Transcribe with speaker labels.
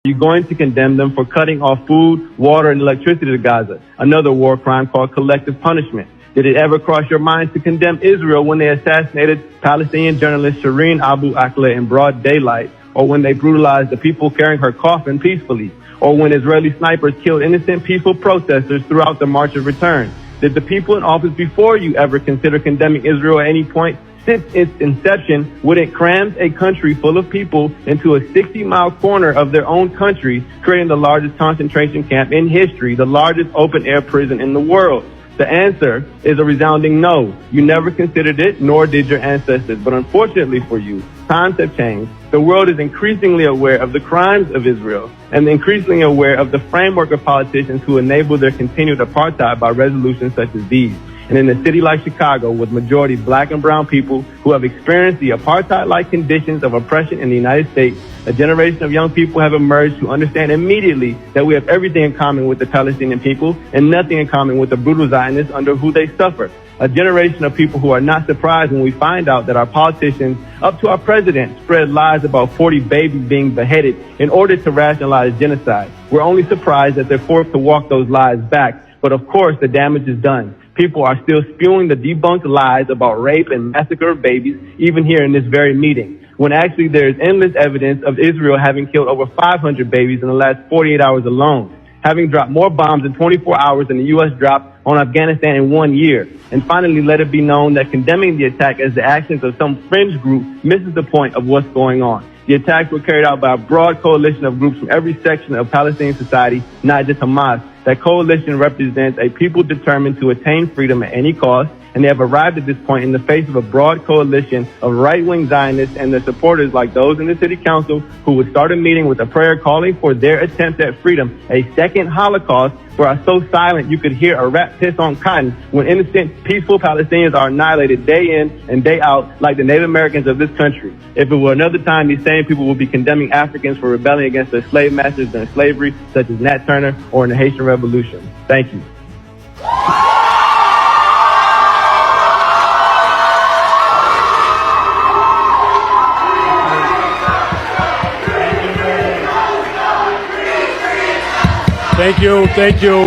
Speaker 1: you going to condemn them for cutting off food, water, and electricity to Gaza, another war crime called collective punishment? Did it ever cross your mind to condemn Israel when they assassinated Palestinian journalist Shireen Abu Akleh in broad daylight, or when they brutalized the people carrying her coffin peacefully, or when Israeli snipers killed innocent peaceful protesters throughout the March of Return? Did the people in office before you ever consider condemning Israel at any point? Since its inception, when it crammed a country full of people into a 60-mile corner of their own country, creating the largest concentration camp in history, the largest open-air prison in the world? The answer is a resounding no. You never considered it, nor did your ancestors. But unfortunately for you, times have changed. The world is increasingly aware of the crimes of Israel and increasingly aware of the framework of politicians who enable their continued apartheid by resolutions such as these. And in a city like Chicago, with majority black and brown people who have experienced the apartheid-like conditions of oppression in the United States, a generation of young people have emerged to understand immediately that we have everything in common with the Palestinian people and nothing in common with the brutal Zionists under who they suffer. A generation of people who are not surprised when we find out that our politicians, up to our president, spread lies about 40 babies being beheaded in order to rationalize genocide. We're only surprised that they're forced to walk those lies back. But of course, the damage is done. People are still spewing the debunked lies about rape and massacre of babies, even here in this very meeting, when actually there is endless evidence of Israel having killed over 500 babies in the last 48 hours alone, having dropped more bombs in 24 hours than the U.S. dropped on Afghanistan in 1 year. And finally, let it be known that condemning the attack as the actions of some fringe group misses the point of what's going on. The attacks were carried out by a broad coalition of groups from every section of Palestinian society, not just Hamas. That coalition represents a people determined to attain freedom at any cost, and they have arrived at this point in the face of a broad coalition of right-wing Zionists and their supporters like those in the city council who would start a meeting with a prayer calling for their attempt at freedom, a second Holocaust, where are so silent you could hear a rat piss on cotton when innocent, peaceful Palestinians are annihilated day in and day out like the Native Americans of this country. If it were another time, these same people would be condemning Africans for rebelling against their slave masters during slavery, such as Nat Turner or in the Haitian Revolution. Thank you.
Speaker 2: Thank you.